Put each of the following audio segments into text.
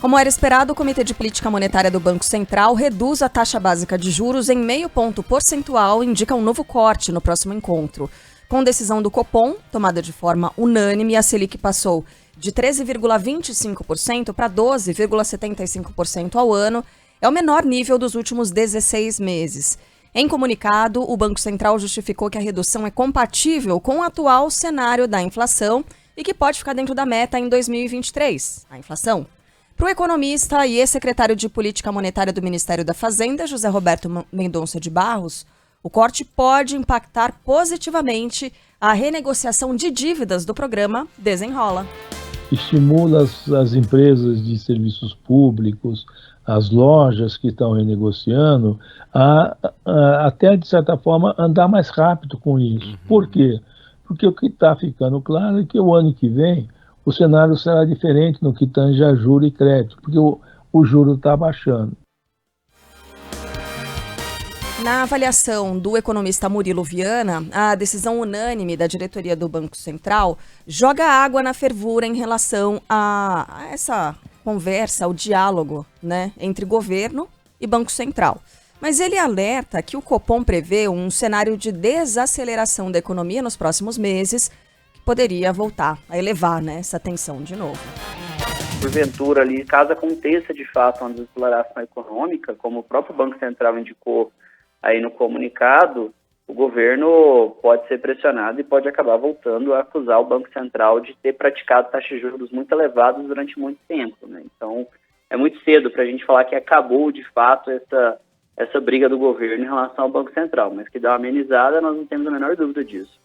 Como era esperado, o Comitê de Política Monetária do Banco Central reduz a taxa básica de juros em 0,5 ponto percentual e indica um novo corte no próximo encontro. Com decisão do Copom, tomada de forma unânime, a Selic passou de 13,25% para 12,75% ao ano. É o menor nível dos últimos 16 meses. Em comunicado, o Banco Central justificou que a redução é compatível com o atual cenário da inflação e que pode ficar dentro da meta em 2023, a inflação. Para o economista e ex-secretário de Política Monetária do Ministério da Fazenda, José Roberto Mendonça de Barros, o corte pode impactar positivamente a renegociação de dívidas do programa Desenrola. Estimula as empresas de serviços públicos, as lojas que estão renegociando, até, de certa forma, andar mais rápido com isso. Por quê? Porque o que está ficando claro é que o ano que vem o cenário será diferente no que tange a juro e crédito, porque o juro está baixando. Na avaliação do economista Murilo Viana, a decisão unânime da diretoria do Banco Central joga água na fervura em relação a essa conversa, o diálogo, né, entre governo e Banco Central. Mas ele alerta que o Copom prevê um cenário de desaceleração da economia nos próximos meses, que poderia voltar a elevar, né, essa tensão de novo. Porventura, ali, caso aconteça de fato uma desaceleração econômica, como o próprio Banco Central indicou aí no comunicado, o governo pode ser pressionado e pode acabar voltando a acusar o Banco Central de ter praticado taxas de juros muito elevadas durante muito tempo, né? Então, é muito cedo para a gente falar que acabou de fato essa briga do governo em relação ao Banco Central, mas que dá uma amenizada, nós não temos a menor dúvida disso.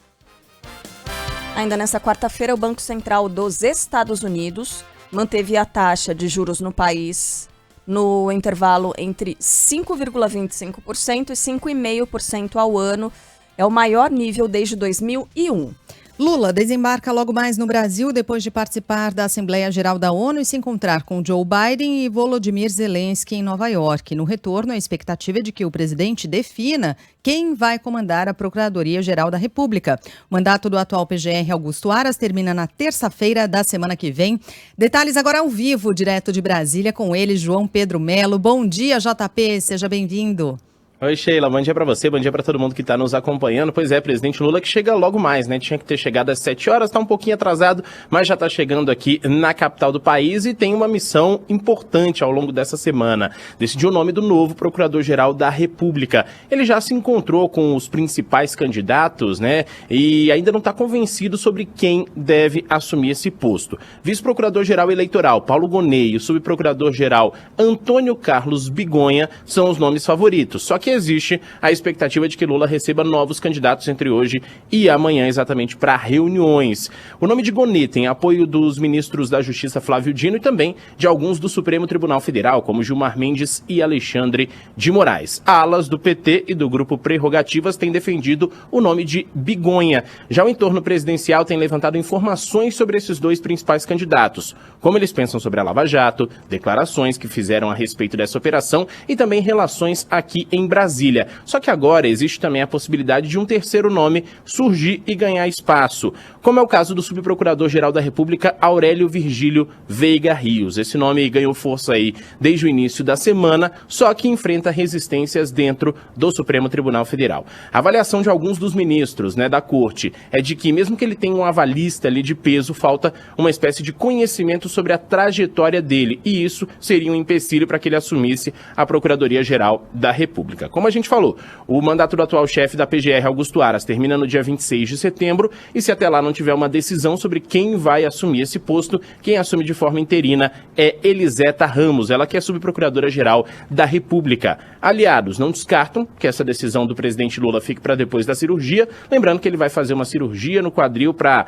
Ainda nessa quarta-feira, o Banco Central dos Estados Unidos manteve a taxa de juros no país no intervalo entre 5,25% e 5,5% ao ano. É o maior nível desde 2001. Lula desembarca logo mais no Brasil depois de participar da Assembleia Geral da ONU e se encontrar com Joe Biden e Volodymyr Zelensky em Nova York. No retorno, a expectativa é de que o presidente defina quem vai comandar a Procuradoria-Geral da República. O mandato do atual PGR Augusto Aras termina na terça-feira da semana que vem. Detalhes agora ao vivo, direto de Brasília, com ele, João Pedro Melo. Bom dia, JP, seja bem-vindo. Oi, Sheila, bom dia pra você, bom dia pra todo mundo que tá nos acompanhando. Pois é, presidente Lula que chega logo mais, né? Tinha que ter chegado às 7 horas, tá um pouquinho atrasado, mas já tá chegando aqui na capital do país e tem uma missão importante ao longo dessa semana. Decidiu o nome do novo Procurador-Geral da República. Ele já se encontrou com os principais candidatos, né? E ainda não tá convencido sobre quem deve assumir esse posto. Vice-Procurador-Geral Eleitoral Paulo Gonet e o Subprocurador-Geral Antônio Carlos Bigonha são os nomes favoritos. Só que existe a expectativa de que Lula receba novos candidatos entre hoje e amanhã, exatamente para reuniões. O nome de Gonet tem apoio dos ministros da Justiça Flávio Dino e também de alguns do Supremo Tribunal Federal, como Gilmar Mendes e Alexandre de Moraes. Alas do PT e do Grupo Prerrogativas têm defendido o nome de Bigonha. Já o entorno presidencial tem levantado informações sobre esses dois principais candidatos, como eles pensam sobre a Lava Jato, declarações que fizeram a respeito dessa operação e também relações aqui em Brasília. Só que agora existe também a possibilidade de um terceiro nome surgir e ganhar espaço, como é o caso do Subprocurador-Geral da República, Aurélio Virgílio Veiga Rios. Esse nome ganhou força aí desde o início da semana, só que enfrenta resistências dentro do Supremo Tribunal Federal. A avaliação de alguns dos ministros, né, da corte é de que, mesmo que ele tenha um avalista ali de peso, falta uma espécie de conhecimento sobre a trajetória dele, e isso seria um empecilho para que ele assumisse a Procuradoria-Geral da República. Como a gente falou, o mandato do atual chefe da PGR, Augusto Aras, termina no dia 26 de setembro, e se até lá não tiver uma decisão sobre quem vai assumir esse posto, quem assume de forma interina é Eliseta Ramos, ela que é subprocuradora-geral da República. Aliados não descartam que essa decisão do presidente Lula fique para depois da cirurgia, lembrando que ele vai fazer uma cirurgia no quadril para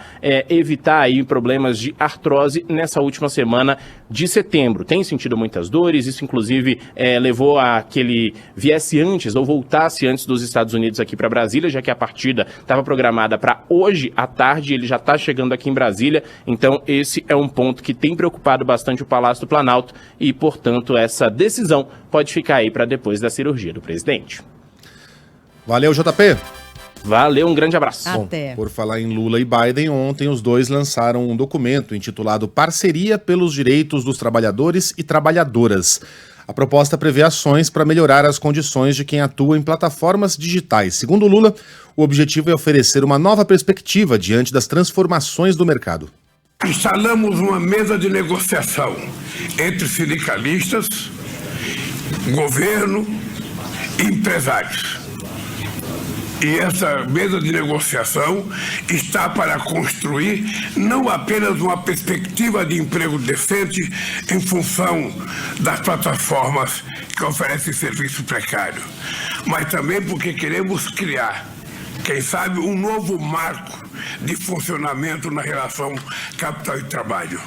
evitar aí problemas de artrose nessa última semana de setembro. Tem sentido muitas dores, isso inclusive levou a que ele viesse antes ou voltasse antes dos Estados Unidos aqui para Brasília, já que a partida estava programada para hoje à tarde, ele já está chegando aqui em Brasília, então esse é um ponto que tem preocupado bastante o Palácio do Planalto e, portanto, essa decisão pode ficar aí para depois da cirurgia do presidente. Valeu, JP. Valeu, um grande abraço. Até. Bom, por falar em Lula e Biden, ontem os dois lançaram um documento intitulado Parceria pelos Direitos dos Trabalhadores e Trabalhadoras. A proposta prevê ações para melhorar as condições de quem atua em plataformas digitais. Segundo Lula, o objetivo é oferecer uma nova perspectiva diante das transformações do mercado. Instalamos uma mesa de negociação entre sindicalistas, governo e empresários. E essa mesa de negociação está para construir não apenas uma perspectiva de emprego decente em função das plataformas que oferecem serviço precário, mas também porque queremos criar, quem sabe, um novo marco de funcionamento na relação capital e trabalho.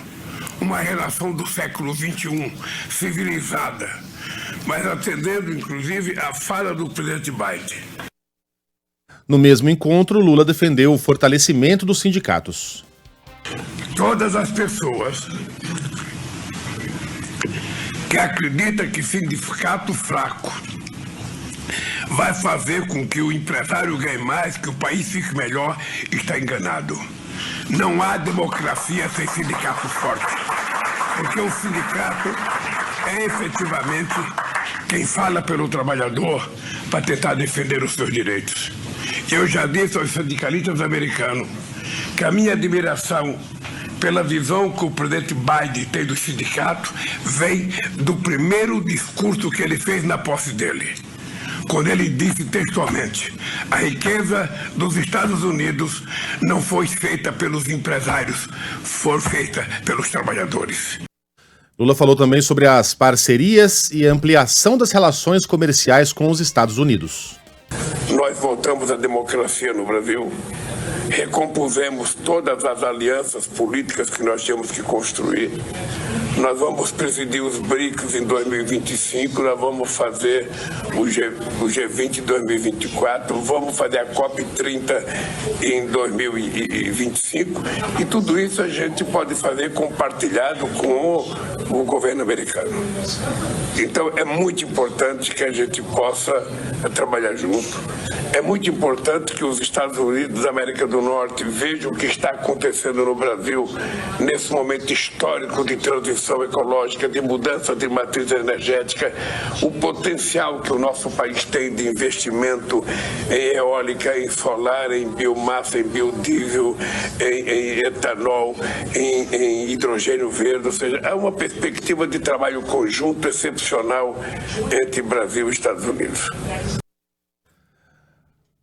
Uma relação do século XXI, civilizada, mas atendendo, inclusive, a fala do presidente Biden. No mesmo encontro, Lula defendeu o fortalecimento dos sindicatos. Todas as pessoas que acreditam que sindicato fraco vai fazer com que o empresário ganhe mais, que o país fique melhor, está enganado. Não há democracia sem sindicato forte, porque o sindicato é efetivamente quem fala pelo trabalhador para tentar defender os seus direitos. Eu já disse aos sindicalistas americanos que a minha admiração pela visão que o presidente Biden tem do sindicato vem do primeiro discurso que ele fez na posse dele, quando ele disse textualmente: a riqueza dos Estados Unidos não foi feita pelos empresários, foi feita pelos trabalhadores. Lula falou também sobre as parcerias e a ampliação das relações comerciais com os Estados Unidos. Nós voltamos à democracia no Brasil, recompusemos todas as alianças políticas que nós tínhamos que construir. Nós vamos presidir os BRICS em 2025, nós vamos fazer o G20 em 2024, vamos fazer a COP30 em 2025 e tudo isso a gente pode fazer compartilhado com o governo americano. Então é muito importante que a gente possa trabalhar junto. É muito importante que os Estados Unidos da América do Norte vejam o que está acontecendo no Brasil nesse momento histórico de transição ecológica, de mudança de matriz energética, o potencial que o nosso país tem de investimento em eólica, em solar, em biomassa, em biodiesel, em etanol, em hidrogênio verde, ou seja, há uma perspectiva de trabalho conjunto excepcional entre Brasil e Estados Unidos.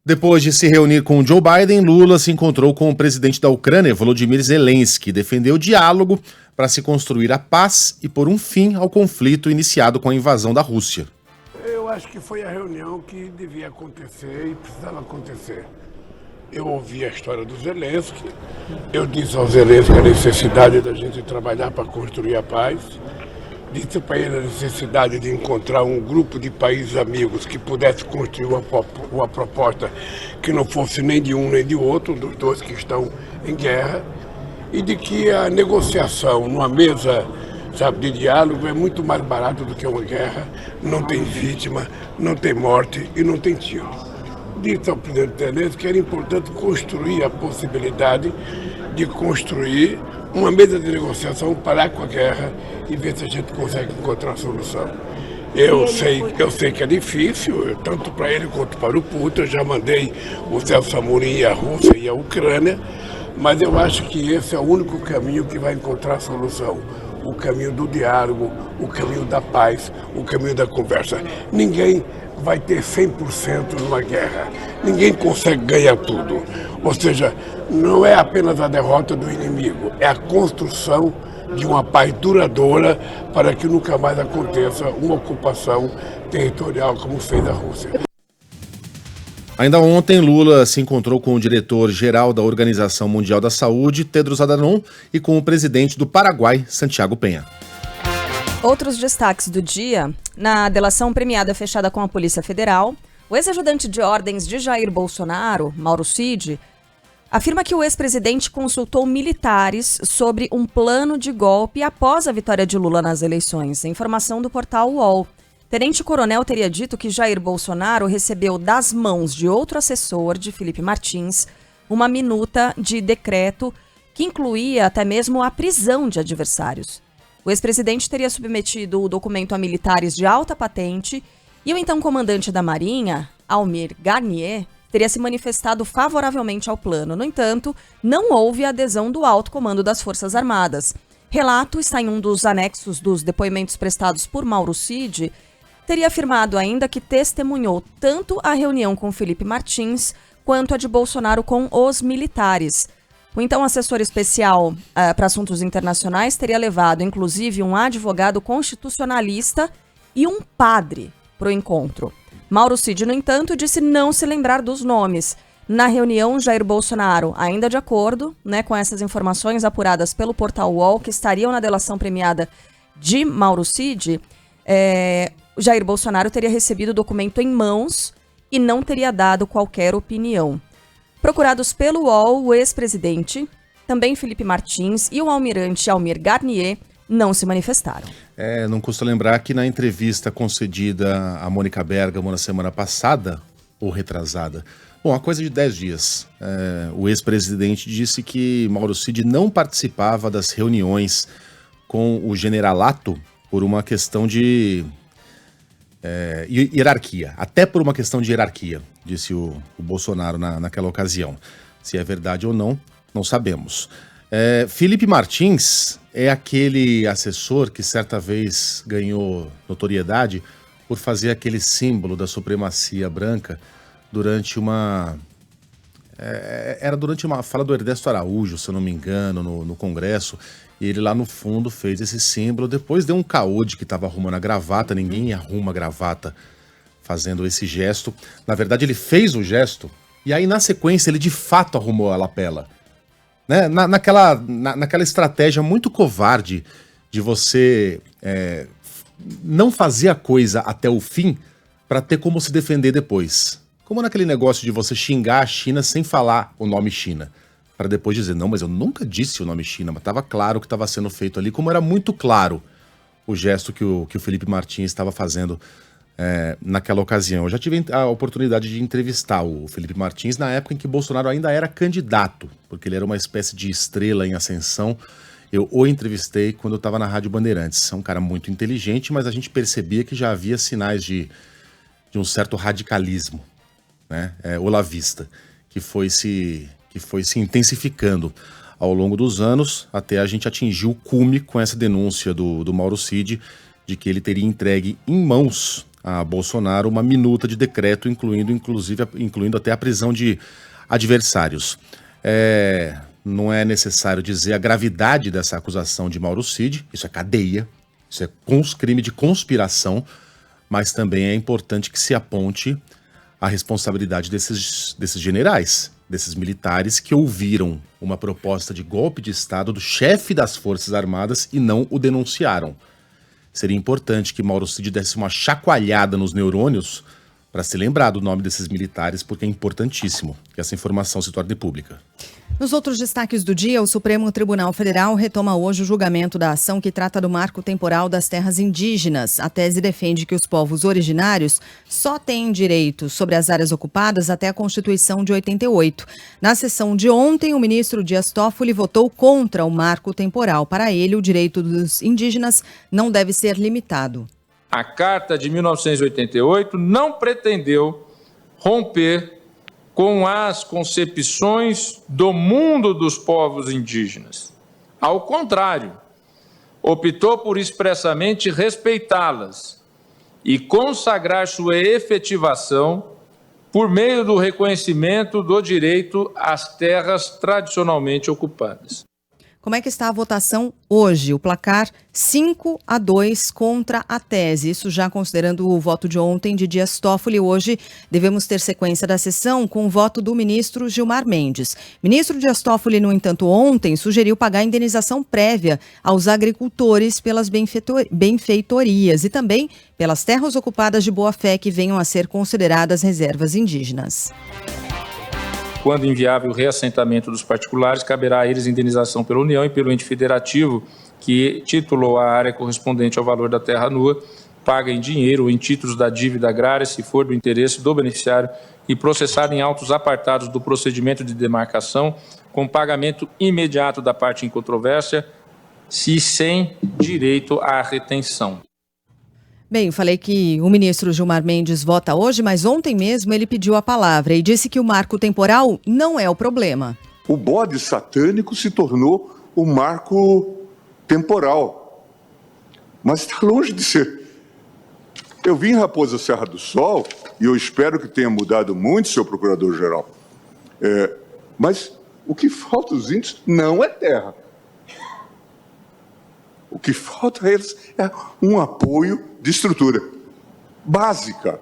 Depois de se reunir com Joe Biden, Lula se encontrou com o presidente da Ucrânia, Volodymyr Zelensky, defendeu diálogo para se construir a paz e pôr um fim ao conflito iniciado com a invasão da Rússia. Eu acho que foi a reunião que devia acontecer e precisava acontecer. Eu ouvi a história do Zelensky, eu disse ao Zelensky a necessidade da gente trabalhar para construir a paz. Disse para ele a necessidade de encontrar um grupo de países amigos que pudesse construir uma proposta que não fosse nem de um nem de outro, dos dois que estão em guerra, e de que a negociação numa mesa, sabe, de diálogo é muito mais barato do que uma guerra, não tem vítima, não tem morte e não tem tiro. Disse ao presidente Zelensky que era importante construir a possibilidade de construir uma mesa de negociação, parar com a guerra e ver se a gente consegue encontrar a solução. Eu sei que é difícil, tanto para ele quanto para o Putin. Eu já mandei o Celso Amorim à Rússia e à Ucrânia, mas eu acho que esse é o único caminho que vai encontrar a solução. O caminho do diálogo, o caminho da paz, o caminho da conversa. Ninguém vai ter 100% numa guerra. Ninguém consegue ganhar tudo. Ou seja, não é apenas a derrota do inimigo, é a construção de uma paz duradoura para que nunca mais aconteça uma ocupação territorial como fez a Rússia. Ainda ontem, Lula se encontrou com o diretor-geral da Organização Mundial da Saúde, Tedros Adhanom, e com o presidente do Paraguai, Santiago Peña. Outros destaques do dia: na delação premiada fechada com a Polícia Federal, o ex-ajudante de ordens de Jair Bolsonaro, Mauro Cid, afirma que o ex-presidente consultou militares sobre um plano de golpe após a vitória de Lula nas eleições. Informação do portal UOL. Tenente-coronel teria dito que Jair Bolsonaro recebeu das mãos de outro assessor de Felipe Martins uma minuta de decreto que incluía até mesmo a prisão de adversários. O ex-presidente teria submetido o documento a militares de alta patente e o então comandante da Marinha, Almir Garnier, teria se manifestado favoravelmente ao plano. No entanto, não houve adesão do alto comando das Forças Armadas. Relato está em um dos anexos dos depoimentos prestados por Mauro Cid. Teria afirmado ainda que testemunhou tanto a reunião com Felipe Martins quanto a de Bolsonaro com os militares. O então assessor especial para assuntos internacionais teria levado, inclusive, um advogado constitucionalista e um padre para o encontro. Mauro Cid, no entanto, disse não se lembrar dos nomes. Na reunião, Jair Bolsonaro, ainda de acordo com essas informações apuradas pelo portal UOL, que estariam na delação premiada de Mauro Cid, Jair Bolsonaro teria recebido o documento em mãos e não teria dado qualquer opinião. Procurados pelo UOL, o ex-presidente, também Felipe Martins e o almirante Almir Garnier não se manifestaram. Não custa lembrar que na entrevista concedida a Mônica Bergamo na semana passada, ou retrasada, há coisa de 10 dias, o ex-presidente disse que Mauro Cid não participava das reuniões com o generalato por uma questão de hierarquia, até por uma questão de hierarquia, disse o Bolsonaro naquela ocasião. Se é verdade ou não, não sabemos. Felipe Martins é aquele assessor que certa vez ganhou notoriedade por fazer aquele símbolo da supremacia branca durante uma fala do Ernesto Araújo, se eu não me engano, no Congresso. E ele lá no fundo fez esse símbolo, depois deu um caô de que estava arrumando a gravata, ninguém arruma a gravata fazendo esse gesto. Na verdade ele fez o gesto e aí na sequência ele de fato arrumou a lapela. Né? Naquela estratégia muito covarde de você não fazer a coisa até o fim para ter como se defender depois. Como naquele negócio de você xingar a China sem falar o nome China. Para depois dizer, não, mas eu nunca disse o nome China, mas estava claro o que estava sendo feito ali, como era muito claro o gesto que o Felipe Martins estava fazendo naquela ocasião. Eu já tive a oportunidade de entrevistar o Felipe Martins na época em que Bolsonaro ainda era candidato, porque ele era uma espécie de estrela em ascensão. Eu o entrevistei quando eu estava na Rádio Bandeirantes. É um cara muito inteligente, mas a gente percebia que já havia sinais de um certo radicalismo, né? Olavista, que foi se intensificando ao longo dos anos, até a gente atingir o cume com essa denúncia do Mauro Cid, de que ele teria entregue em mãos a Bolsonaro uma minuta de decreto, incluindo até a prisão de adversários. Não é necessário dizer a gravidade dessa acusação de Mauro Cid, isso é cadeia, isso é crime de conspiração, mas também é importante que se aponte a responsabilidade desses generais, desses militares que ouviram uma proposta de golpe de Estado do chefe das Forças Armadas e não o denunciaram. Seria importante que Mauro Cid desse uma chacoalhada nos neurônios para se lembrar do nome desses militares, porque é importantíssimo que essa informação se torne pública. Nos outros destaques do dia, o Supremo Tribunal Federal retoma hoje o julgamento da ação que trata do marco temporal das terras indígenas. A tese defende que os povos originários só têm direitos sobre as áreas ocupadas até a Constituição de 88. Na sessão de ontem, o ministro Dias Toffoli votou contra o marco temporal. Para ele, o direito dos indígenas não deve ser limitado. A Carta de 1988 não pretendeu romper com as concepções do mundo dos povos indígenas. Ao contrário, optou por expressamente respeitá-las e consagrar sua efetivação por meio do reconhecimento do direito às terras tradicionalmente ocupadas. Como é que está a votação hoje? O placar 5-2 contra a tese. Isso já considerando o voto de ontem de Dias Toffoli. Hoje devemos ter sequência da sessão com o voto do ministro Gilmar Mendes. Ministro Dias Toffoli, no entanto, ontem sugeriu pagar indenização prévia aos agricultores pelas benfeitorias e também pelas terras ocupadas de boa-fé que venham a ser consideradas reservas indígenas. Quando inviável o reassentamento dos particulares, caberá a eles indenização pela União e pelo ente federativo que titulou a área correspondente ao valor da terra nua, paga em dinheiro ou em títulos da dívida agrária, se for do interesse do beneficiário, e processada em autos apartados do procedimento de demarcação, com pagamento imediato da parte em controvérsia, se sem direito à retenção. Bem, falei que o ministro Gilmar Mendes vota hoje, mas ontem mesmo ele pediu a palavra e disse que o marco temporal não é o problema. O bode satânico se tornou o marco temporal, mas está longe de ser. Eu vim em Raposa Serra do Sol e eu espero que tenha mudado muito, seu procurador-geral. Mas o que falta aos índios não é terra. O que falta a eles é um apoio de estrutura básica.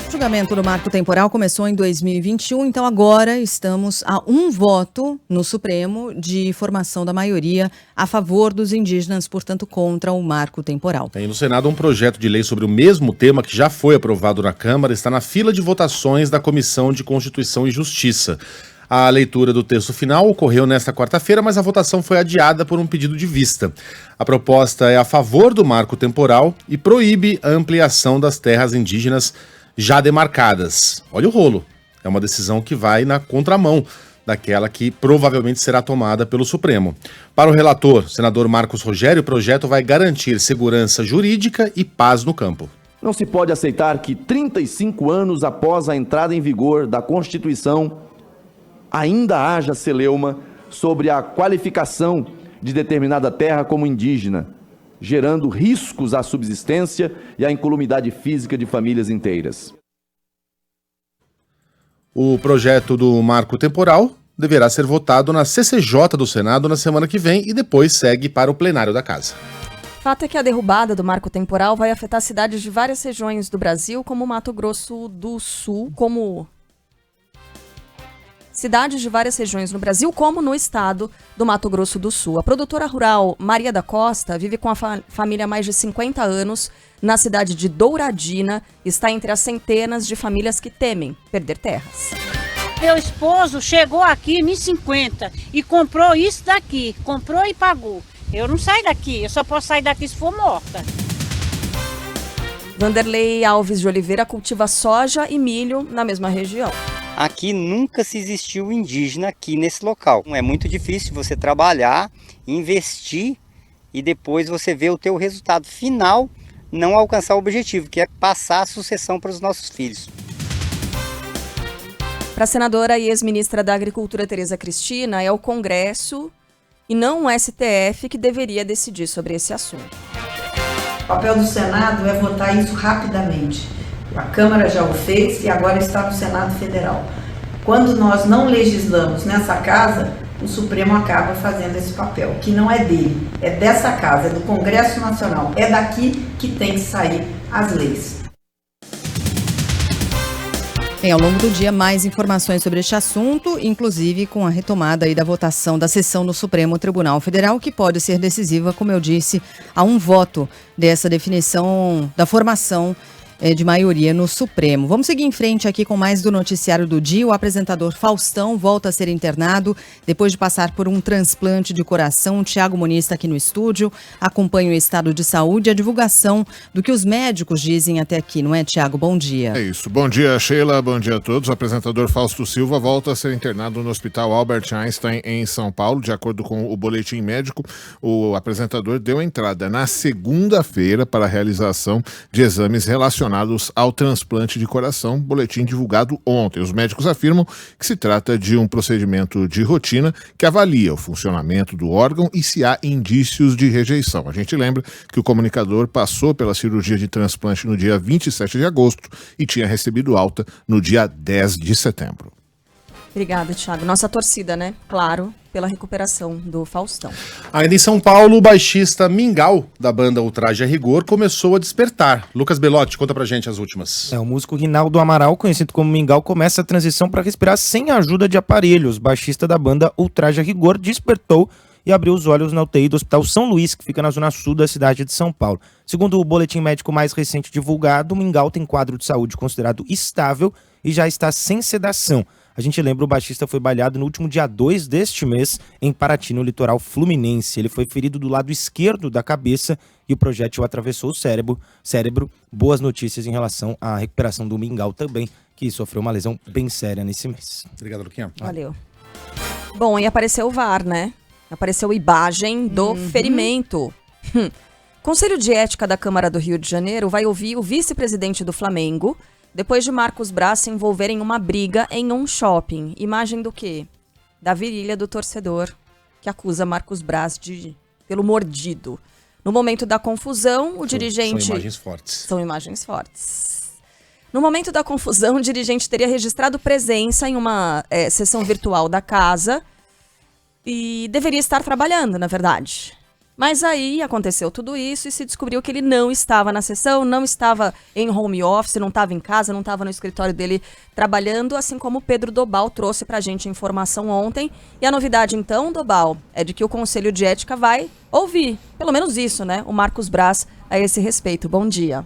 O julgamento do marco temporal começou em 2021, então agora estamos a um voto no Supremo de formação da maioria a favor dos indígenas, portanto contra o marco temporal. Tem no Senado um projeto de lei sobre o mesmo tema que já foi aprovado na Câmara, está na fila de votações da Comissão de Constituição e Justiça. A leitura do texto final ocorreu nesta quarta-feira, mas a votação foi adiada por um pedido de vista. A proposta é a favor do marco temporal e proíbe a ampliação das terras indígenas já demarcadas. Olha o rolo. É uma decisão que vai na contramão daquela que provavelmente será tomada pelo Supremo. Para o relator, senador Marcos Rogério, o projeto vai garantir segurança jurídica e paz no campo. Não se pode aceitar que 35 anos após a entrada em vigor da Constituição ainda haja celeuma sobre a qualificação de determinada terra como indígena, gerando riscos à subsistência e à incolumidade física de famílias inteiras. O projeto do marco temporal deverá ser votado na CCJ do Senado na semana que vem e depois segue para o plenário da Casa. Fato é que a derrubada do marco temporal vai afetar cidades de várias regiões do Brasil, como Mato Grosso do Sul, cidades de várias regiões no Brasil, como no estado do Mato Grosso do Sul. A produtora rural Maria da Costa vive com a família há mais de 50 anos na cidade de Douradina. Está entre as centenas de famílias que temem perder terras. Meu esposo chegou aqui em 50 e comprou isso daqui. Comprou e pagou. Eu não saio daqui, eu só posso sair daqui se for morta. Vanderlei Alves de Oliveira cultiva soja e milho na mesma região. Aqui nunca se existiu indígena aqui nesse local. É muito difícil você trabalhar, investir e depois você ver o teu resultado final não alcançar o objetivo, que é passar a sucessão para os nossos filhos. Para a senadora e ex-ministra da Agricultura Tereza Cristina, é o Congresso e não o STF que deveria decidir sobre esse assunto. O papel do Senado é votar isso rapidamente. A Câmara já o fez e agora está no Senado Federal. Quando nós não legislamos nessa casa, o Supremo acaba fazendo esse papel, que não é dele, é dessa casa, é do Congresso Nacional. É daqui que tem que sair as leis. Tem ao longo do dia mais informações sobre este assunto, inclusive com a retomada aí da votação da sessão no Supremo Tribunal Federal, que pode ser decisiva, como eu disse, a um voto dessa definição da formação de maioria no Supremo. Vamos seguir em frente aqui com mais do Noticiário do Dia. O apresentador Faustão volta a ser internado depois de passar por um transplante de coração. O Thiago Muniz está aqui no estúdio, acompanha o estado de saúde e a divulgação do que os médicos dizem até aqui, não é, Thiago? Bom dia. É isso. Bom dia, Sheila. Bom dia a todos. O apresentador Fausto Silva volta a ser internado no Hospital Albert Einstein, em São Paulo. De acordo com o boletim médico, o apresentador deu entrada na segunda-feira para a realização de exames relacionados ao transplante de coração, boletim divulgado ontem. Os médicos afirmam que se trata de um procedimento de rotina que avalia o funcionamento do órgão e se há indícios de rejeição. A gente lembra que o comunicador passou pela cirurgia de transplante no dia 27 de agosto e tinha recebido alta no dia 10 de setembro. Obrigada, Thiago. Nossa torcida, né? Claro, pela recuperação do Faustão. Ainda em São Paulo, o baixista Mingau, da banda Ultraje a Rigor, começou a despertar. Lucas Belotti, conta pra gente as últimas. O músico Rinaldo Amaral, conhecido como Mingau, começa a transição para respirar sem a ajuda de aparelhos. O baixista da banda Ultraje a Rigor despertou e abriu os olhos na UTI do Hospital São Luís, que fica na zona sul da cidade de São Paulo. Segundo o boletim médico mais recente divulgado, o Mingau tem quadro de saúde considerado estável e já está sem sedação. A A gente lembra, o baixista foi baleado no último dia 2 deste mês em Paraty, no litoral fluminense. Ele foi ferido do lado esquerdo da cabeça e o projétil atravessou o cérebro. Boas notícias em relação à recuperação do Mingau também, que sofreu uma lesão bem séria nesse mês. Obrigado, Luquinha. Valeu. Bom, e apareceu o VAR, né? Apareceu a imagem do ferimento. Conselho de Ética da Câmara do Rio de Janeiro vai ouvir o vice-presidente do Flamengo depois de Marcos Braz se envolver em uma briga em um shopping. Imagem do quê? Da virilha do torcedor que acusa Marcos Braz pelo mordido. No momento da confusão, o dirigente... São imagens fortes. São imagens fortes. No momento da confusão, o dirigente teria registrado presença em uma sessão virtual da casa e deveria estar trabalhando, na verdade. Mas aí aconteceu tudo isso e se descobriu que ele não estava na sessão, não estava em home office, não estava em casa, não estava no escritório dele trabalhando, assim como o Pedro Dobal trouxe pra gente a informação ontem. E a novidade então, Dobal, é de que o Conselho de Ética vai ouvir, pelo menos isso, né, o Marcos Braz a esse respeito. Bom dia.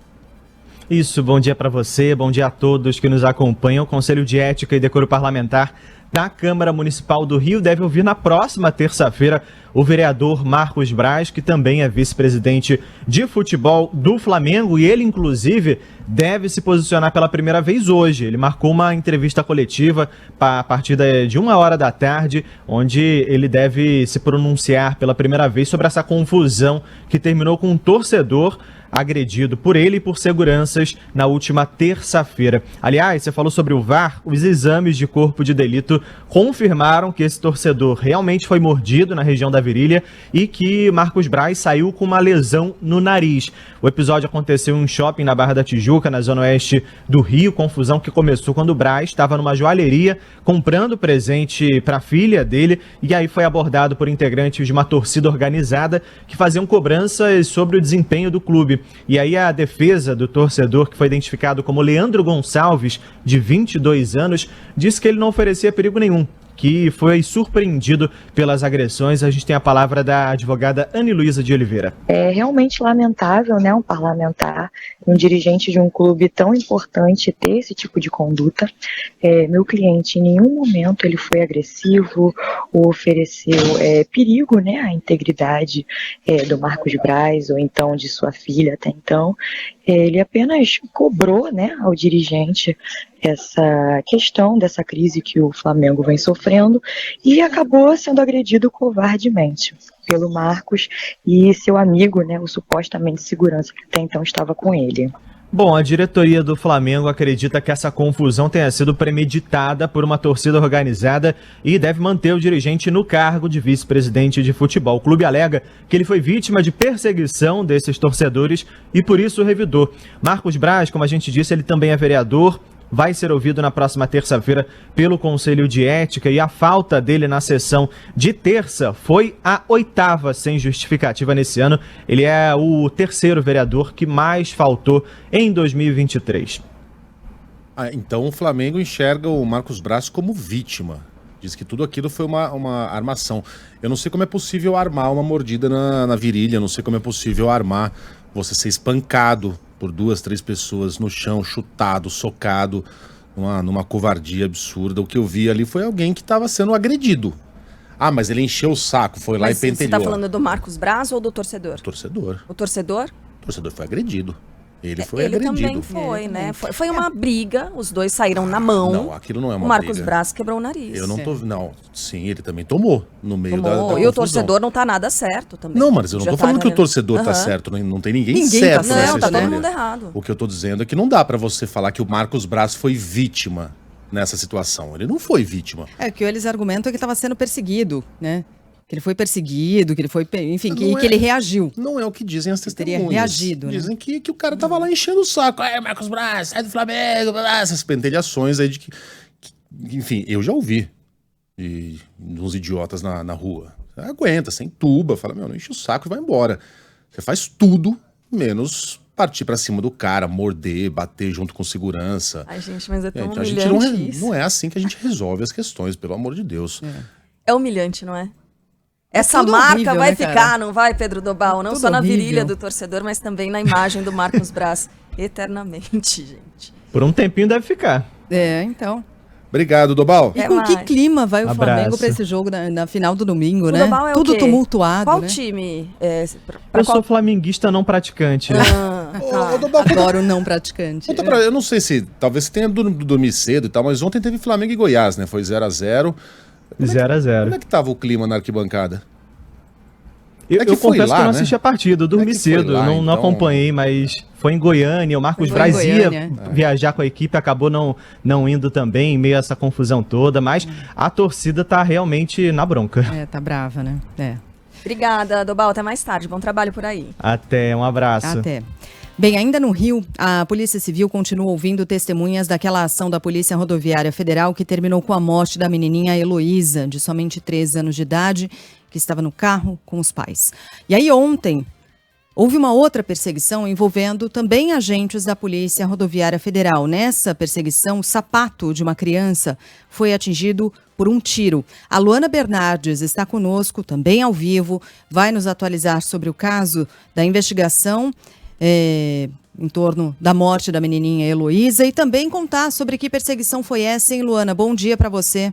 Isso, bom dia para você, bom dia a todos que nos acompanham. O Conselho de Ética e Decoro Parlamentar da Câmara Municipal do Rio deve ouvir na próxima terça-feira o vereador Marcos Braz, que também é vice-presidente de futebol do Flamengo, e ele, inclusive, deve se posicionar pela primeira vez hoje. Ele marcou uma entrevista coletiva a partir de 1h da tarde, onde ele deve se pronunciar pela primeira vez sobre essa confusão que terminou com um torcedor agredido por ele e por seguranças na última terça-feira. Aliás, você falou sobre o VAR, os exames de corpo de delito confirmaram que esse torcedor realmente foi mordido na região da virilha e que Marcos Braz saiu com uma lesão no nariz. O episódio aconteceu em um shopping na Barra da Tijuca, na zona oeste do Rio, confusão que começou quando o Braz estava numa joalheria comprando presente para a filha dele e aí foi abordado por integrantes de uma torcida organizada que faziam cobranças sobre o desempenho do clube. E aí a defesa do torcedor, que foi identificado como Leandro Gonçalves, de 22 anos, disse que ele não oferecia perigo nenhum, que foi surpreendido pelas agressões. A gente tem a palavra da advogada Anne Luísa de Oliveira. É realmente lamentável, né, um parlamentar, um dirigente de um clube tão importante ter esse tipo de conduta. Meu cliente, em nenhum momento ele foi agressivo ou ofereceu perigo, né, à integridade do Marcos Braz ou então de sua filha até então. Ele apenas cobrou, né, ao dirigente essa questão dessa crise que o Flamengo vem sofrendo e acabou sendo agredido covardemente pelo Marcos e seu amigo, né, o supostamente segurança que até então estava com ele. Bom, a diretoria do Flamengo acredita que essa confusão tenha sido premeditada por uma torcida organizada e deve manter o dirigente no cargo de vice-presidente de futebol. O clube alega que ele foi vítima de perseguição desses torcedores e por isso revidou. Marcos Braz, como a gente disse, ele também é vereador, vai ser ouvido na próxima terça-feira pelo Conselho de Ética e a falta dele na sessão de terça foi a 8ª sem justificativa nesse ano. Ele é o 3º vereador que mais faltou em 2023. Então o Flamengo enxerga o Marcos Braz como vítima. Diz que tudo aquilo foi uma armação. Eu não sei como é possível armar uma mordida na virilha, não sei como é possível armar você ser espancado por 2, 3 pessoas no chão, chutado, socado, numa covardia absurda. O que eu vi ali foi alguém que estava sendo agredido. Ah, mas ele encheu o saco, foi lá e pentelhou. Você está falando do Marcos Braz ou do torcedor? Torcedor. O torcedor? O torcedor foi agredido. Ele foi agredido. Ele também foi, né? Foi uma briga, os dois saíram na mão. Não, aquilo não é uma briga. O Marcos Braz quebrou o nariz. Eu não tô... Não, sim, ele também tomou no meio da confusão. E o torcedor não tá nada certo também. Não, mas eu não tô falando que o torcedor tá certo, não tem ninguém certo tá nessa certo. Não, tá história. todo mundo errado. O que eu tô dizendo é que não dá pra você falar que o Marcos Braz foi vítima nessa situação. Ele não foi vítima. O que eles argumentam é que estava sendo perseguido, né? Que ele foi perseguido, que ele foi, enfim, que ele reagiu. Não é o que dizem as testemunhas. Teria reagido, Dizem né? que o cara tava lá enchendo o saco. Marcos Braz, sai do Flamengo, essas pentelhações aí de que... Enfim, eu já ouvi de uns idiotas na rua. Aguenta, sem tuba, fala, não enche o saco e vai embora. Você faz tudo, menos partir pra cima do cara, morder, bater junto com segurança. Ai, gente, mas é tão então, humilhante isso. Não é assim que a gente resolve as questões, pelo amor de Deus. É humilhante, não é? Essa marca horrível, vai ficar, cara? Não vai, Pedro Dobal? Não só na virilha do torcedor, mas também na imagem do Marcos Braz. Eternamente, gente. Por um tempinho deve ficar. Então. Obrigado, Dobal. E com que clima vai o Flamengo para esse jogo na final do domingo, né? Tudo tumultuado, Qual né? time? Eu sou flamenguista não praticante. Adoro não praticante. Eu não sei se, talvez você tenha dormido cedo e tal, mas ontem teve Flamengo e Goiás, né? Foi 0x0. 0x0. Como é que tava o clima na arquibancada? Eu confesso que eu não assisti a partida, eu dormi cedo, não acompanhei, mas foi em Goiânia, o Marcos Braz ia viajar com a equipe, acabou não indo também, em meio a essa confusão toda, mas a torcida tá realmente na bronca. Tá brava, né? Obrigada, Dobal, até mais tarde, bom trabalho por aí. Até, um abraço. Até. Bem, ainda no Rio, a Polícia Civil continua ouvindo testemunhas daquela ação da Polícia Rodoviária Federal que terminou com a morte da menininha Heloísa, de somente 13 anos de idade, que estava no carro com os pais. E aí ontem, houve uma outra perseguição envolvendo também agentes da Polícia Rodoviária Federal. Nessa perseguição, o sapato de uma criança foi atingido por um tiro. A Luana Bernardes está conosco, também ao vivo, vai nos atualizar sobre o caso da investigação em torno da morte da menininha Heloísa e também contar sobre que perseguição foi essa, hein, Luana? Bom dia para você.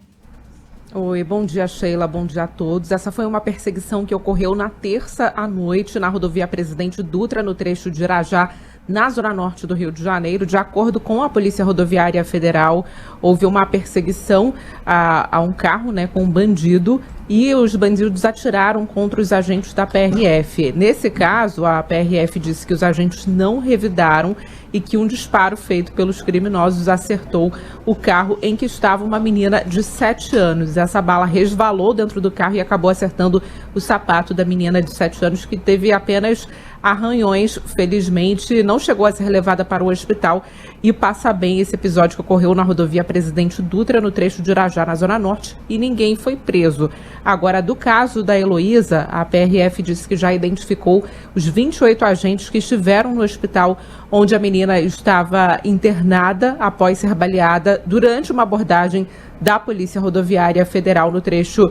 Oi, bom dia, Sheila, bom dia a todos. Essa foi uma perseguição que ocorreu na terça à noite na rodovia Presidente Dutra, no trecho de Irajá, na zona norte do Rio de Janeiro. De acordo com a Polícia Rodoviária Federal, houve uma perseguição a um carro, né, com um bandido, e os bandidos atiraram contra os agentes da PRF. Nesse caso, a PRF disse que os agentes não revidaram e que um disparo feito pelos criminosos acertou o carro em que estava uma menina de 7 anos. Essa bala resvalou dentro do carro e acabou acertando o sapato da menina de 7 anos, que teve apenas arranhões. Felizmente, não chegou a ser levada para o hospital e passa bem. Esse episódio que ocorreu na rodovia Presidente Dutra, no trecho de Irajá, na Zona Norte, e ninguém foi preso. Agora, do caso da Heloísa, a PRF disse que já identificou os 28 agentes que estiveram no hospital onde a menina estava internada após ser baleada durante uma abordagem da Polícia Rodoviária Federal no trecho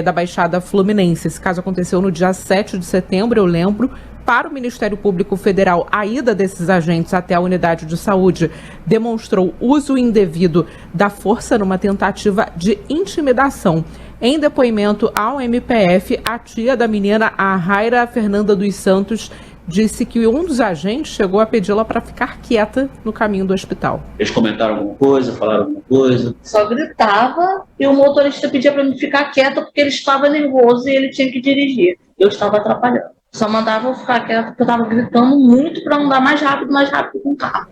da Baixada Fluminense. Esse caso aconteceu no dia 7 de setembro, eu lembro. Para o Ministério Público Federal, a ida desses agentes até a unidade de saúde demonstrou uso indevido da força numa tentativa de intimidação. Em depoimento ao MPF, a tia da menina, a Raira Fernanda dos Santos, disse que um dos agentes chegou a pedi-la para ficar quieta no caminho do hospital. Eles comentaram alguma coisa, falaram alguma coisa? Só gritava e o motorista pedia para mim ficar quieta porque ele estava nervoso e ele tinha que dirigir. Eu estava atrapalhando. Só mandava eu ficar quieta porque eu estava gritando muito para andar mais rápido com o carro.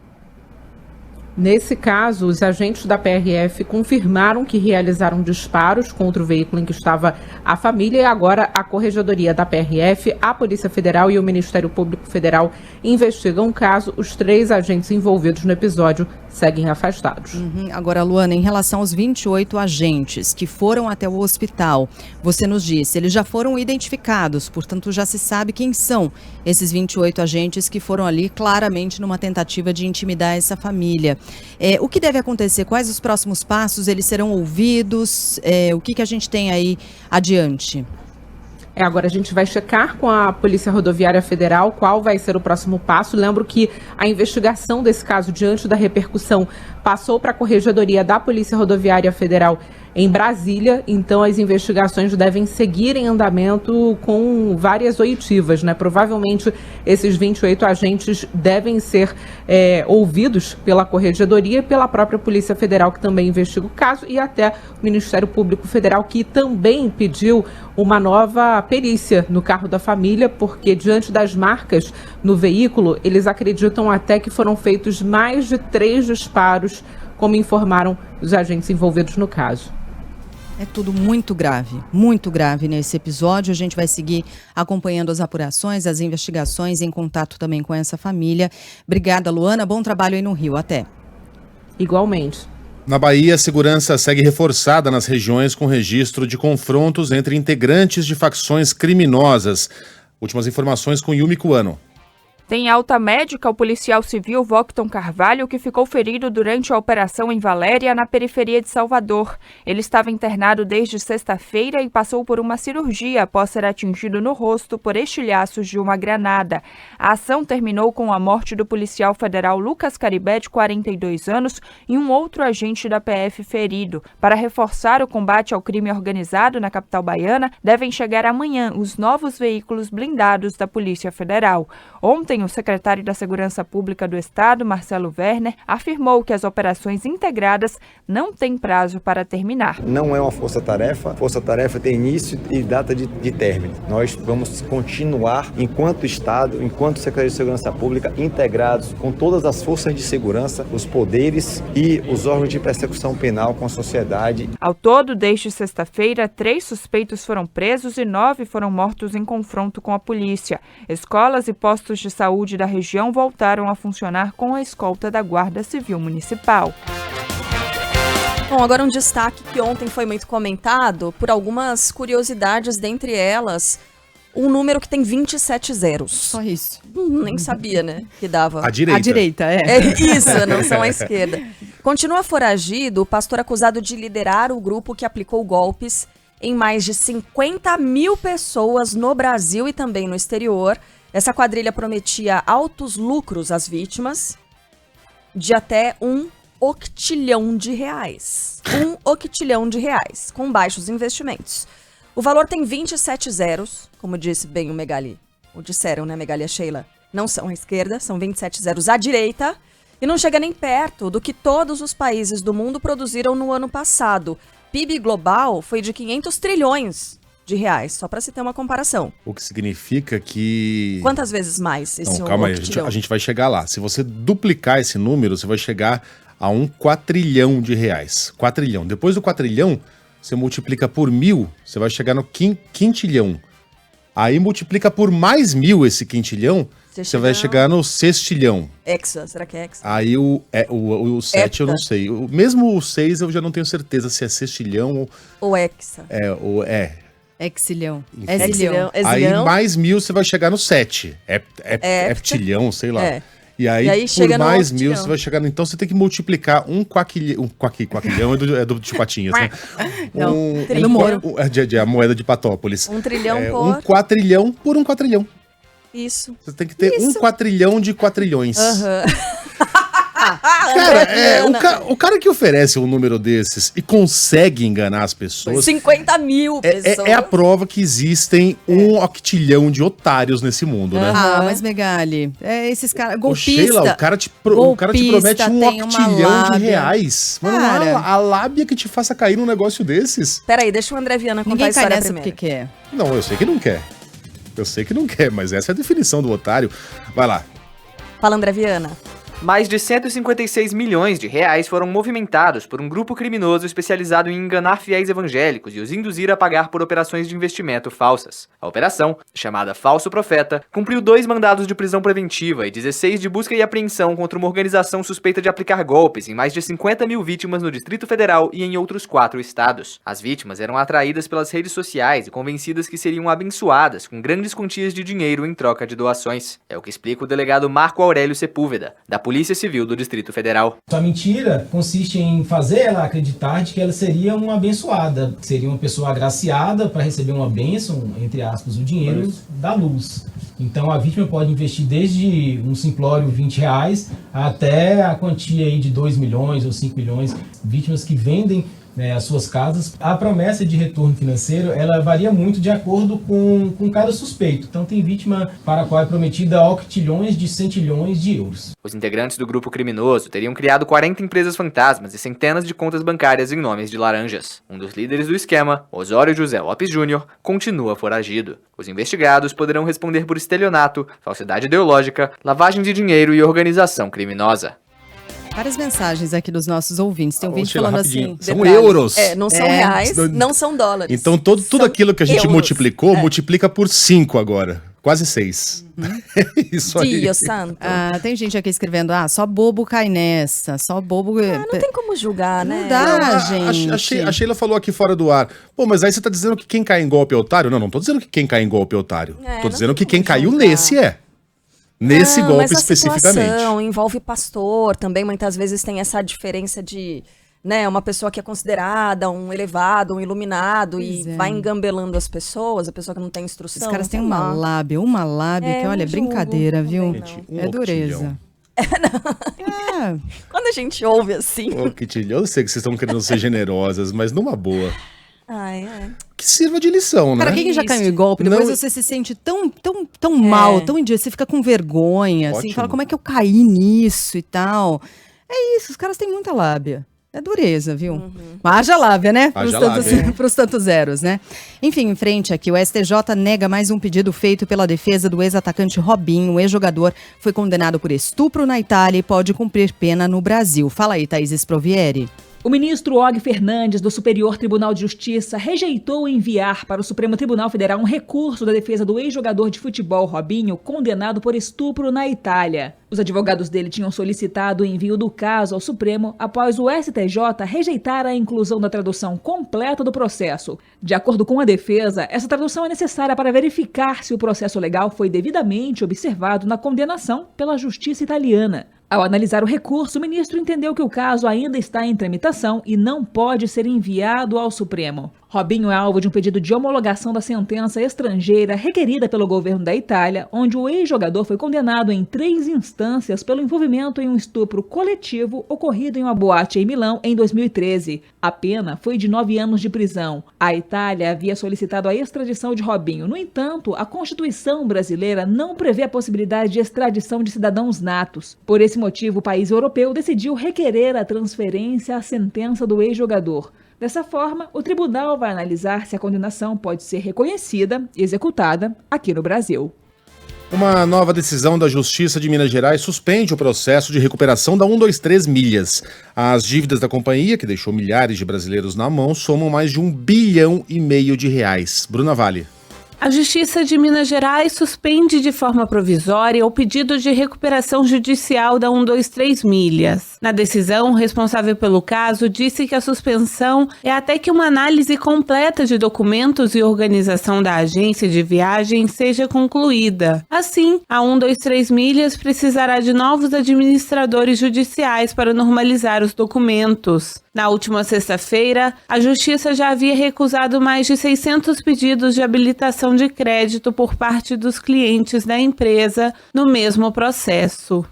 Nesse caso, os agentes da PRF confirmaram que realizaram disparos contra o veículo em que estava a família e agora a Corregedoria da PRF, a Polícia Federal e o Ministério Público Federal investigam o caso. Os 3 agentes envolvidos no episódio seguem afastados. Agora, Luana, em relação aos 28 agentes que foram até o hospital, você nos disse, eles já foram identificados, portanto já se sabe quem são esses 28 agentes que foram ali claramente numa tentativa de intimidar essa família. O que deve acontecer? Quais os próximos passos? Eles serão ouvidos? O que a gente tem aí adiante? Agora a gente vai checar com a Polícia Rodoviária Federal qual vai ser o próximo passo. Lembro que a investigação desse caso, diante da repercussão, passou para a Corregedoria da Polícia Rodoviária Federal em Brasília, então as investigações devem seguir em andamento com várias oitivas, né? Provavelmente esses 28 agentes devem ser ouvidos pela Corregedoria e pela própria Polícia Federal, que também investiga o caso, e até o Ministério Público Federal, que também pediu uma nova perícia no carro da família, porque diante das marcas no veículo, eles acreditam até que foram feitos mais de 3 disparos, como informaram os agentes envolvidos no caso. É tudo muito grave nesse episódio. A gente vai seguir acompanhando as apurações, as investigações, em contato também com essa família. Obrigada, Luana. Bom trabalho aí no Rio. Até. Igualmente. Na Bahia, a segurança segue reforçada nas regiões com registro de confrontos entre integrantes de facções criminosas. Últimas informações com Yumi Cuano. Tem alta médica o policial civil Vocton Carvalho, que ficou ferido durante a operação em Valéria, na periferia de Salvador. Ele estava internado desde sexta-feira e passou por uma cirurgia após ser atingido no rosto por estilhaços de uma granada. A ação terminou com a morte do policial federal Lucas Caribé, de 42 anos, e um outro agente da PF ferido. Para reforçar o combate ao crime organizado na capital baiana, devem chegar amanhã os novos veículos blindados da Polícia Federal. Ontem, o secretário da Segurança Pública do Estado, Marcelo Werner, afirmou que as operações integradas não têm prazo para terminar. Não é uma força-tarefa. Força-tarefa tem início e data de término. Nós vamos continuar, enquanto Estado, enquanto Secretaria de Segurança Pública, integrados com todas as forças de segurança, os poderes e os órgãos de persecução penal com a sociedade. Ao todo, desde sexta-feira, 3 suspeitos foram presos e 9 foram mortos em confronto com a polícia. Escolas e postos de saúde da região voltaram a funcionar com a escolta da Guarda Civil Municipal. Bom, agora um destaque que ontem foi muito comentado por algumas curiosidades, dentre elas, um número que tem 27 zeros. Só isso. Nem sabia, né, que dava. À direita. À direita, é. É isso, não são à esquerda. Continua foragido o pastor acusado de liderar o grupo que aplicou golpes em mais de 50 mil pessoas no Brasil e também no exterior. Essa quadrilha prometia altos lucros às vítimas de até R$1 octilhão. R$1 octilhão, com baixos investimentos. O valor tem 27 zeros, como disse bem o Megali. Ou disseram, né, Megali e a Sheila? Não são à esquerda, são 27 zeros à direita. E não chega nem perto do que todos os países do mundo produziram no ano passado. PIB global foi de 500 trilhões de reais, só para se ter uma comparação. O que significa que... Quantas vezes mais esse Não, calma aí, a gente vai chegar lá. Se você duplicar esse número, você vai chegar a R$1 quatrilhão de reais. Quatrilhão. Depois do quatrilhão, você multiplica por 1000, você vai chegar no quintilhão. Aí multiplica por mais 1000 esse quintilhão, você vai chegar no sextilhão. Hexa, será que é hexa? Aí o 7 eu não sei. Mesmo o 6 eu já não tenho certeza se é sextilhão ou hexa. Exilhão. Exilhão. Aí mais 1000 você vai chegar no 7. Heptilhão, sei lá. É. E aí por chega mais 1000 você vai chegar no... Então você tem que multiplicar quaquilhão é do de Patinhas, né? A moeda de Patópolis. 1 trilhão por... 1 quatrilhão por 1 quatrilhão. Isso. Você tem que ter 1 quatrilhão de quatrilhões. Cara, o cara que oferece um número desses e consegue enganar as pessoas... 50 mil pessoas. É a prova que existem 1 octilhão de otários nesse mundo, né? Mas Megali, esses caras... Golpista. Sheila, o cara te promete 1 octilhão de reais. Mano, a lábia que te faça cair num negócio desses. Peraí, deixa o André Viana contar a história primeiro. Porque quer. Não, eu sei que não quer. Mas essa é a definição do otário. Vai lá. Fala, André Viana. Mais de 156 milhões de reais foram movimentados por um grupo criminoso especializado em enganar fiéis evangélicos e os induzir a pagar por operações de investimento falsas. A operação, chamada Falso Profeta, cumpriu 2 mandados de prisão preventiva e 16 de busca e apreensão contra uma organização suspeita de aplicar golpes em mais de 50 mil vítimas no Distrito Federal e em outros 4 estados. As vítimas eram atraídas pelas redes sociais e convencidas que seriam abençoadas com grandes quantias de dinheiro em troca de doações. É o que explica o delegado Marco Aurélio Sepúlveda, da Polícia Civil do Distrito Federal. A mentira consiste em fazer ela acreditar de que ela seria uma abençoada, seria uma pessoa agraciada para receber uma bênção, entre aspas, o dinheiro da luz. Então a vítima pode investir desde um simplório R$20 até a quantia aí de 2 milhões ou 5 milhões. Vítimas que vendem as suas casas. A promessa de retorno financeiro, ela varia muito de acordo com cada suspeito. Então tem vítima para a qual é prometida octilhões de centilhões de euros. Os integrantes do grupo criminoso teriam criado 40 empresas fantasmas e centenas de contas bancárias em nomes de laranjas. Um dos líderes do esquema, Osório José Lopes Júnior, continua foragido. Os investigados poderão responder por estelionato, falsidade ideológica, lavagem de dinheiro e organização criminosa. Várias mensagens aqui dos nossos ouvintes. Tem um ouvinte falando assim... São euros. Não são reais, não são dólares. Então tudo aquilo que a gente multiplicou, multiplica por 5 agora. Quase 6. Isso aí. Dio santo. Tem gente aqui escrevendo, só bobo cai nessa, só bobo... não tem como julgar, né? Não dá, gente. A Sheila falou aqui fora do ar. Pô, mas aí você tá dizendo que quem cai em golpe é otário? Não tô dizendo que quem cai em golpe é otário. Tô dizendo que quem caiu nesse é. Nesse golpe mas a especificamente. situação envolve pastor, também muitas vezes tem essa diferença de, né, uma pessoa que é considerada um elevado, um iluminado Pois e é. vai engambelando as pessoas, a pessoa que não tem instrução. Os caras têm sei uma lá. lábia que, olha, é não julgo brincadeira, viu? também, não. É dureza. Quando a gente ouve assim. Ô, Quitilha, eu sei que vocês estão querendo ser generosas, mas numa boa. Ai, Que sirva de lição, né? Cara, quem já caiu em golpe, depois Não- você se sente tão mal, tão idiota, você fica com vergonha, assim, Ótimo. fala como é que eu caí nisso e tal. É isso, os caras têm muita lábia. É dureza, viu? Haja lábia, né? Haja lábia. Pros tantos zeros, né? Enfim, em frente aqui, o STJ nega mais um pedido feito pela defesa do ex-atacante Robinho. O ex-jogador foi condenado por estupro na Itália e pode cumprir pena no Brasil. Fala aí, Thaís Sprovieri. O ministro Og Fernandes, do Superior Tribunal de Justiça, rejeitou enviar para o Supremo Tribunal Federal um recurso da defesa do ex-jogador de futebol Robinho, condenado por estupro na Itália. Os advogados dele tinham solicitado o envio do caso ao Supremo após o STJ rejeitar a inclusão da tradução completa do processo. De acordo com a defesa, essa tradução é necessária para verificar se o processo legal foi devidamente observado na condenação pela justiça italiana. Ao analisar o recurso, o ministro entendeu que o caso ainda está em tramitação e não pode ser enviado ao Supremo. Robinho é alvo de um pedido de homologação da sentença estrangeira requerida pelo governo da Itália, onde o ex-jogador foi condenado em 3 instâncias pelo envolvimento em um estupro coletivo ocorrido em uma boate em Milão em 2013. A pena foi de 9 anos de prisão. A Itália havia solicitado a extradição de Robinho. No entanto, a Constituição brasileira não prevê a possibilidade de extradição de cidadãos natos. Por esse motivo, o país europeu decidiu requerer a transferência à sentença do ex-jogador. Dessa forma, o tribunal vai analisar se a condenação pode ser reconhecida e executada aqui no Brasil. Uma nova decisão da Justiça de Minas Gerais suspende o processo de recuperação da 123 Milhas. As dívidas da companhia, que deixou milhares de brasileiros na mão, somam mais de R$ 1,5 bilhão. Bruna Vale. A Justiça de Minas Gerais suspende de forma provisória o pedido de recuperação judicial da 123 Milhas. Na decisão, o responsável pelo caso disse que a suspensão é até que uma análise completa de documentos e organização da agência de viagem seja concluída. Assim, a 123 Milhas precisará de novos administradores judiciais para normalizar os documentos. Na última sexta-feira, a Justiça já havia recusado mais de 600 pedidos de habilitação de crédito por parte dos clientes da empresa no mesmo processo.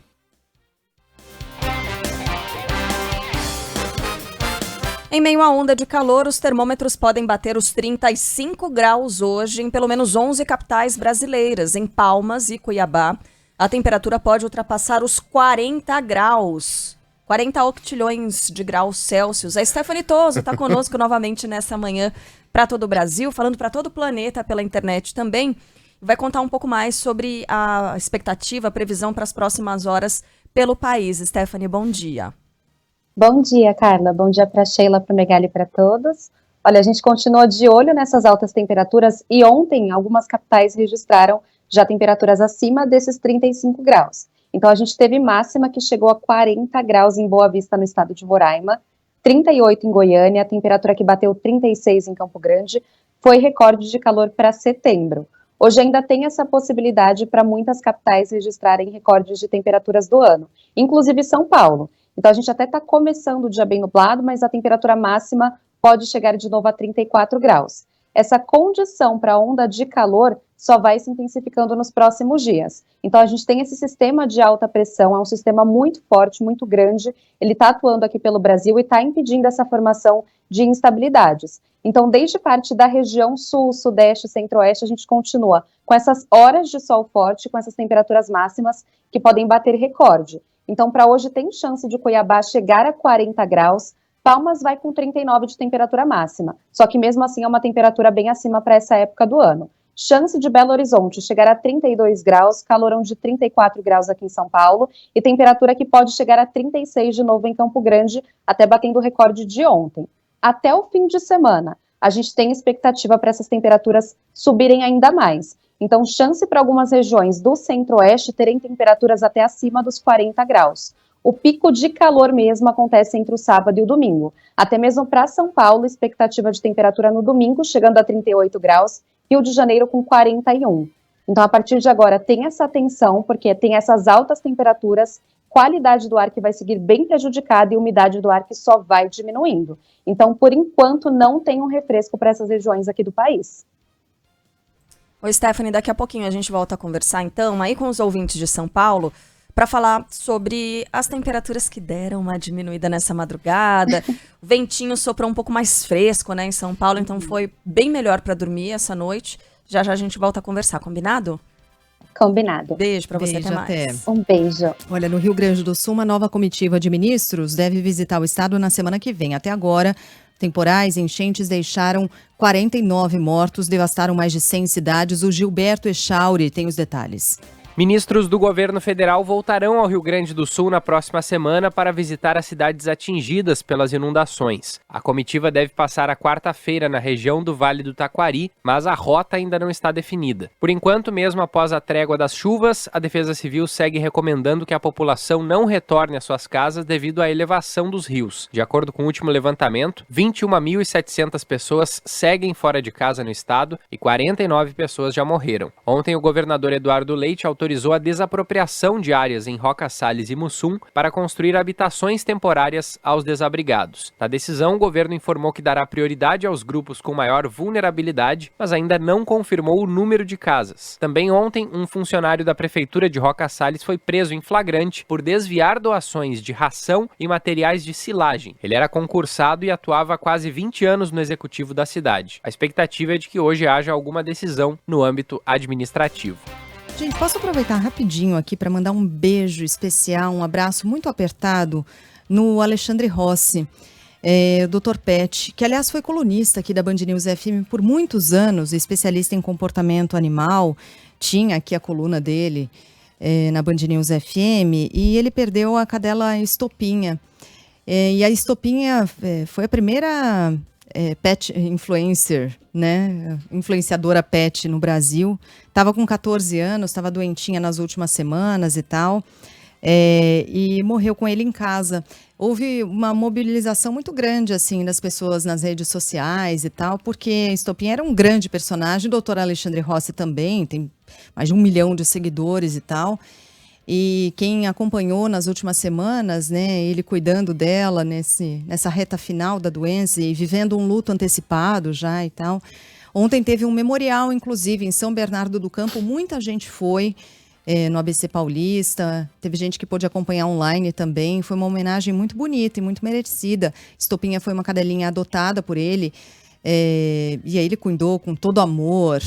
Em meio à onda de calor, os termômetros podem bater os 35 graus hoje em pelo menos 11 capitais brasileiras. Em Palmas e Cuiabá, a temperatura pode ultrapassar os 40 graus. 40 octilhões de graus Celsius. A Stephanie Toso está conosco novamente nessa manhã para todo o Brasil, falando para todo o planeta pela internet também. Vai contar um pouco mais sobre a expectativa, a previsão para as próximas horas pelo país. Stephanie, bom dia. Bom dia, Carla. Bom dia para Sheila, para o Megali e para todos. Olha, a gente continua de olho nessas altas temperaturas e ontem algumas capitais registraram já temperaturas acima desses 35 graus. Então, a gente teve máxima que chegou a 40 graus em Boa Vista, no estado de Roraima, 38 em Goiânia, a temperatura que bateu 36 em Campo Grande, foi recorde de calor para setembro. Hoje ainda tem essa possibilidade para muitas capitais registrarem recordes de temperaturas do ano, inclusive São Paulo. Então, a gente até está começando o dia bem nublado, mas a temperatura máxima pode chegar de novo a 34 graus. Essa condição para a onda de calor só vai se intensificando nos próximos dias. Então, a gente tem esse sistema de alta pressão, é um sistema muito forte, muito grande, ele está atuando aqui pelo Brasil e está impedindo essa formação de instabilidades. Então, desde parte da região sul, sudeste, centro-oeste, a gente continua com essas horas de sol forte, com essas temperaturas máximas que podem bater recorde. Então, para hoje tem chance de Cuiabá chegar a 40 graus, Palmas vai com 39 de temperatura máxima, só que mesmo assim é uma temperatura bem acima para essa época do ano. Chance de Belo Horizonte chegar a 32 graus, calorão de 34 graus aqui em São Paulo, e temperatura que pode chegar a 36 de novo em Campo Grande, até batendo o recorde de ontem. Até o fim de semana, a gente tem expectativa para essas temperaturas subirem ainda mais. Então, chance para algumas regiões do centro-oeste terem temperaturas até acima dos 40 graus. O pico de calor mesmo acontece entre o sábado e o domingo. Até mesmo para São Paulo, expectativa de temperatura no domingo chegando a 38 graus, Rio de Janeiro com 41. Então, a partir de agora, tem essa atenção, porque tem essas altas temperaturas, qualidade do ar que vai seguir bem prejudicada e umidade do ar que só vai diminuindo. Então, por enquanto, não tem um refresco para essas regiões aqui do país. Oi, Stephanie, daqui a pouquinho a gente volta a conversar, então, aí com os ouvintes de São Paulo, para falar sobre as temperaturas que deram uma diminuída nessa madrugada. O ventinho soprou um pouco mais fresco, né, em São Paulo, então foi bem melhor para dormir essa noite. Já já a gente volta a conversar, combinado? Combinado. Beijo para você, até mais. Um beijo. Olha, no Rio Grande do Sul, uma nova comitiva de ministros deve visitar o estado na semana que vem. Até agora, temporais e enchentes deixaram 49 mortos, devastaram mais de 100 cidades. O Gilberto Echauri tem os detalhes. Ministros do governo federal voltarão ao Rio Grande do Sul na próxima semana para visitar as cidades atingidas pelas inundações. A comitiva deve passar a quarta-feira na região do Vale do Taquari, mas a rota ainda não está definida. Por enquanto, mesmo após a trégua das chuvas, a Defesa Civil segue recomendando que a população não retorne às suas casas devido à elevação dos rios. De acordo com o último levantamento, 21.700 pessoas seguem fora de casa no estado e 49 pessoas já morreram. Ontem, o governador Eduardo Leite autorizou a desapropriação de áreas em Roca Salles e Mussum para construir habitações temporárias aos desabrigados. Na decisão, o governo informou que dará prioridade aos grupos com maior vulnerabilidade, mas ainda não confirmou o número de casas. Também ontem, um funcionário da prefeitura de Roca Salles foi preso em flagrante por desviar doações de ração e materiais de silagem. Ele era concursado e atuava há quase 20 anos no executivo da cidade. A expectativa é de que hoje haja alguma decisão no âmbito administrativo. Gente, posso aproveitar rapidinho aqui para mandar um beijo especial, um abraço muito apertado no Alexandre Rossi, Dr. Pet, que aliás foi colunista aqui da Band News FM por muitos anos, especialista em comportamento animal, tinha aqui a coluna dele na Band News FM, e ele perdeu a cadela Estopinha. E a Estopinha foi a primeira pet influencer, né? Influenciadora pet no Brasil. Estava com 14 anos, estava doentinha nas últimas semanas e tal, e morreu com ele em casa. Houve uma mobilização muito grande assim das pessoas nas redes sociais e tal, porque Estopinha era um grande personagem, o doutor Alexandre Rossi também, tem mais de 1 milhão de seguidores e tal. E quem acompanhou nas últimas semanas, né, ele cuidando dela nessa reta final da doença e vivendo um luto antecipado já e tal. Ontem teve um memorial, inclusive, em São Bernardo do Campo. Muita gente foi no ABC Paulista. Teve gente que pôde acompanhar online também. Foi uma homenagem muito bonita e muito merecida. Estopinha foi uma cadelinha adotada por ele. E aí ele cuidou com todo amor.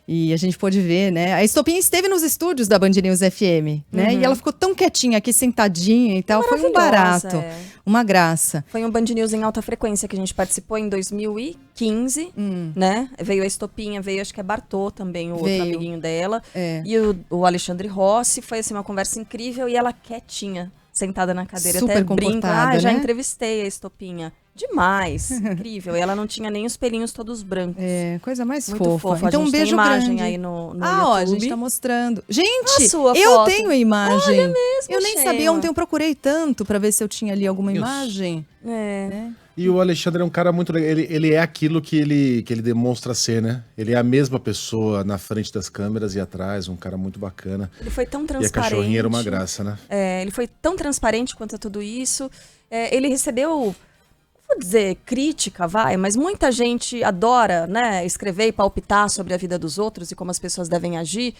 E a gente pôde ver, né? A Estopinha esteve nos estúdios da Band News FM, né? Uhum. E ela ficou tão quietinha aqui, sentadinha e tal. Foi um barato, uma graça. Foi um Band News em alta frequência que a gente participou em 2015, né? Veio a Estopinha, veio acho que é Bartô também, o outro amiguinho dela. E o Alexandre Rossi, foi assim uma conversa incrível e ela quietinha, sentada na cadeira. Super até brinca, já né? entrevistei a Estopinha. Demais, incrível. E ela não tinha nem os pelinhos todos brancos. Coisa mais muito fofa. Então um beijo imagem grande aí no YouTube. Ó, a gente tá mostrando. Gente, a sua eu foto. tenho a imagem. Olha mesmo, eu nem sabia ontem, eu procurei tanto pra ver se eu tinha ali alguma imagem. E o Alexandre é um cara muito legal. Ele é aquilo que ele demonstra ser, né? Ele é a mesma pessoa na frente das câmeras e atrás, um cara muito bacana. Ele foi tão transparente. E a cachorrinha era uma graça, né? Ele foi tão transparente quanto a tudo isso. Ele recebeu, vou dizer, crítica, mas muita gente adora, né, escrever e palpitar sobre a vida dos outros e como as pessoas devem agir.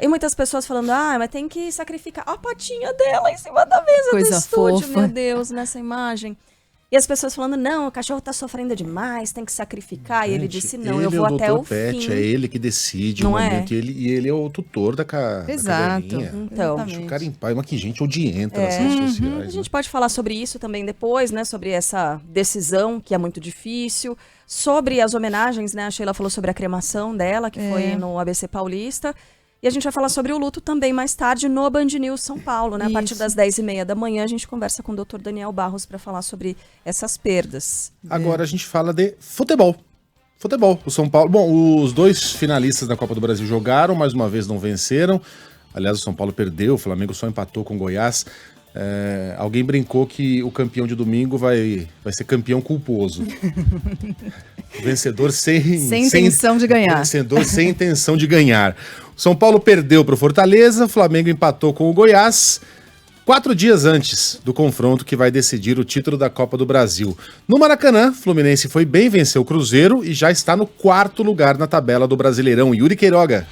E muitas pessoas falando, mas tem que sacrificar a patinha dela em cima da mesa Coisa do estúdio, fofa. meu Deus, nessa imagem. E as pessoas falando, não, o cachorro tá sofrendo demais, tem que sacrificar. E ele disse, não, eu vou até o Pet, fim. É ele que decide não o momento. E ele é o tutor da cadelinha. Então, o cara em paz, mas que gente odienta nas redes sociais. A gente pode falar sobre isso também depois, né? Sobre essa decisão, que é muito difícil. Sobre as homenagens, né? A Sheila falou sobre a cremação dela, que foi no ABC Paulista. E a gente vai falar sobre o luto também mais tarde no Band News São Paulo, né? A partir das 10h30 da manhã, a gente conversa com o Dr. Daniel Barros para falar sobre essas perdas. Agora a gente fala de futebol. O São Paulo. Bom, os dois finalistas da Copa do Brasil jogaram, mais uma vez não venceram. Aliás, o São Paulo perdeu, o Flamengo só empatou com o Goiás. Alguém brincou que o campeão de domingo vai ser campeão culposo. Vencedor sem intenção de ganhar. Vencedor sem intenção de ganhar. São Paulo perdeu para o Fortaleza, Flamengo empatou com o Goiás, 4 dias antes do confronto que vai decidir o título da Copa do Brasil. No Maracanã, Fluminense foi bem, venceu o Cruzeiro e já está no 4º lugar na tabela do Brasileirão. Yuri Queiroga.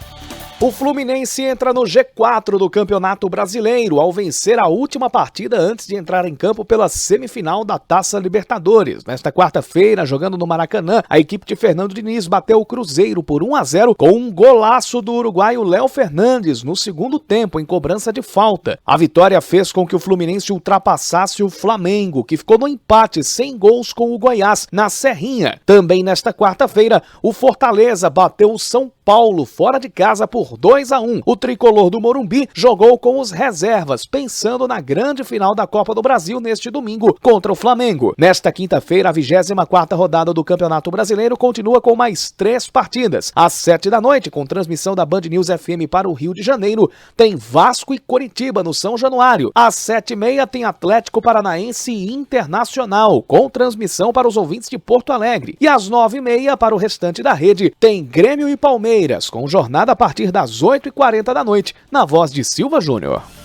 O Fluminense entra no G4 do Campeonato Brasileiro ao vencer a última partida antes de entrar em campo pela semifinal da Taça Libertadores. Nesta quarta-feira, jogando no Maracanã, a equipe de Fernando Diniz bateu o Cruzeiro por 1-0 com um golaço do uruguaio Léo Fernandes no segundo tempo, em cobrança de falta. A vitória fez com que o Fluminense ultrapassasse o Flamengo, que ficou no empate sem gols com o Goiás, na Serrinha. Também nesta quarta-feira, o Fortaleza bateu o São Paulo fora de casa por 2-1. O tricolor do Morumbi jogou com os reservas, pensando na grande final da Copa do Brasil neste domingo contra o Flamengo. Nesta quinta-feira, a 24ª rodada do Campeonato Brasileiro continua com mais 3 partidas. Às 7 da noite, com transmissão da Band News FM para o Rio de Janeiro, tem Vasco e Coritiba no São Januário. Às 7h30 tem Atlético Paranaense e Internacional, com transmissão para os ouvintes de Porto Alegre. E às 9h30, para o restante da rede, tem Grêmio e Palmeiras, com jornada a partir das 8h40 da noite, na voz de Silva Júnior.